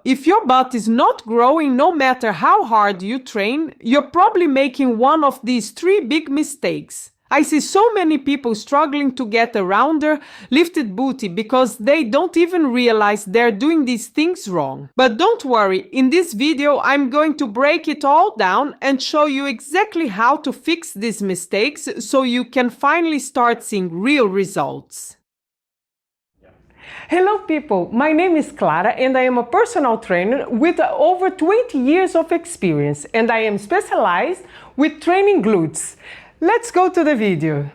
if your butt is not growing no matter how hard you train, you're probably making one of these three big mistakes. I see so many people struggling to get a rounder, lifted booty because they don't even realize they're doing these things wrong. But don't worry, in this video I'm going to break it all down and show you exactly how to fix these mistakes so you can finally start seeing real results. Hello people, my name is Clara and I am a personal trainer with over 20 years of experience, and I am specialized with training glutes. Let's go to the video.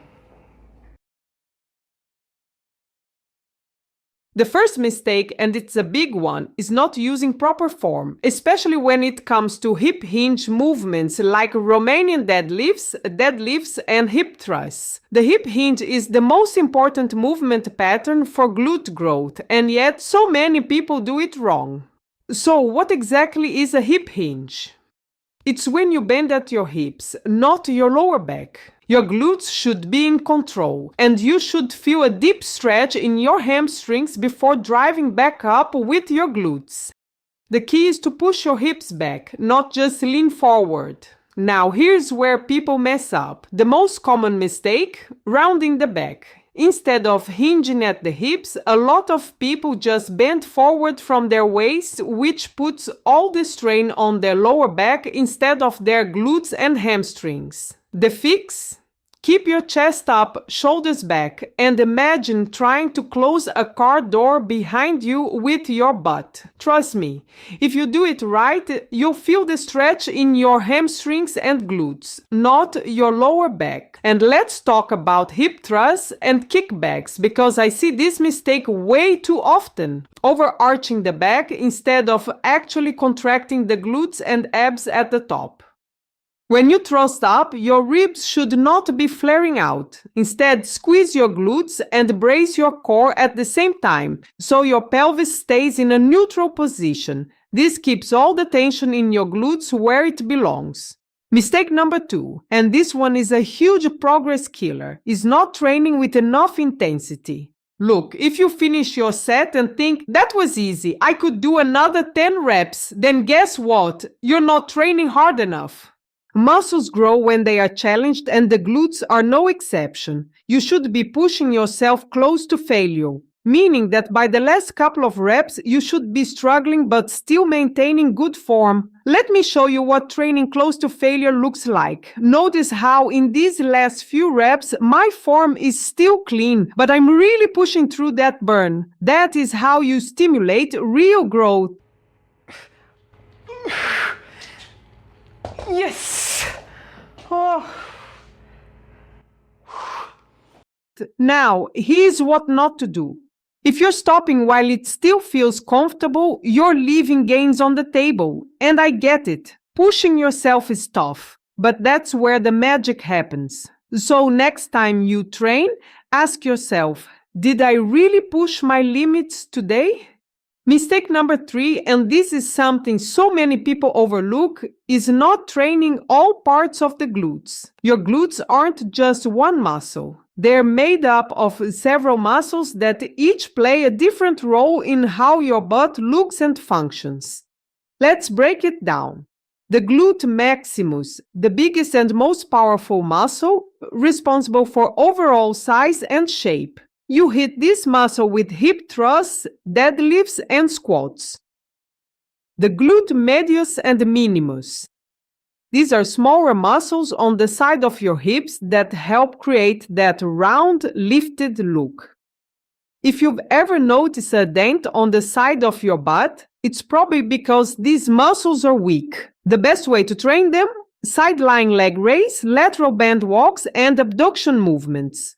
The first mistake, and it's a big one, is not using proper form, especially when it comes to hip hinge movements like Romanian deadlifts and hip thrusts. The hip hinge is the most important movement pattern for glute growth, and yet so many people do it wrong. So what exactly is a hip hinge? It's when you bend at your hips, not your lower back. Your glutes should be in control, and you should feel a deep stretch in your hamstrings before driving back up with your glutes. The key is to push your hips back, not just lean forward. Now here's where people mess up. The most common mistake: rounding the back. Instead of hinging at the hips, a lot of people just bend forward from their waist, which puts all the strain on their lower back instead of their glutes and hamstrings. The fix? Keep your chest up, shoulders back, and imagine trying to close a car door behind you with your butt. Trust me, if you do it right, you'll feel the stretch in your hamstrings and glutes, not your lower back. And let's talk about hip thrusts and kickbacks, because I see this mistake way too often. Overarching the back instead of actually contracting the glutes and abs at the top. When you thrust up, your ribs should not be flaring out. Instead, squeeze your glutes and brace your core at the same time, so your pelvis stays in a neutral position. This keeps all the tension in your glutes where it belongs. Mistake number 2, and this one is a huge progress killer, is not training with enough intensity. Look, if you finish your set and think, that was easy, I could do another 10 reps, then guess what? You're not training hard enough. Muscles grow when they are challenged, and the glutes are no exception. You should be pushing yourself close to failure, meaning that by the last couple of reps you should be struggling but still maintaining good form. Let me show you what training close to failure looks like. Notice how in these last few reps my form is still clean, but I'm really pushing through that burn. That is how you stimulate real growth. Yes! Oh. Now, here's what not to do. If you're stopping while it still feels comfortable, you're leaving gains on the table. And I get it. Pushing yourself is tough, but that's where the magic happens. So next time you train, ask yourself, did I really push my limits today? Mistake number 3, and this is something so many people overlook, is not training all parts of the glutes. Your glutes aren't just one muscle. They're made up of several muscles that each play a different role in how your butt looks and functions. Let's break it down. The glute maximus, the biggest and most powerful muscle, responsible for overall size and shape. You hit this muscle with hip thrusts, deadlifts, and squats. The glute medius and minimus. These are smaller muscles on the side of your hips that help create that round, lifted look. If you've ever noticed a dent on the side of your butt, it's probably because these muscles are weak. The best way to train them? Side-lying leg raise, lateral band walks, and abduction movements.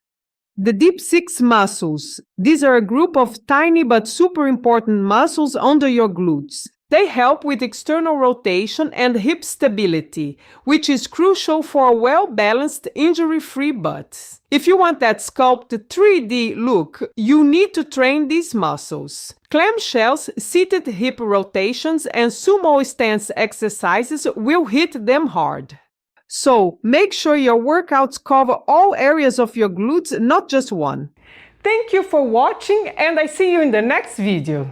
The deep 6 muscles. These are a group of tiny but super important muscles under your glutes. They help with external rotation and hip stability, which is crucial for a well-balanced, injury-free butt. If you want that sculpted 3D look, you need to train these muscles. Clamshells, seated hip rotations, and sumo stance exercises will hit them hard. So, make sure your workouts cover all areas of your glutes, not just one. Thank you for watching, and I see you in the next video.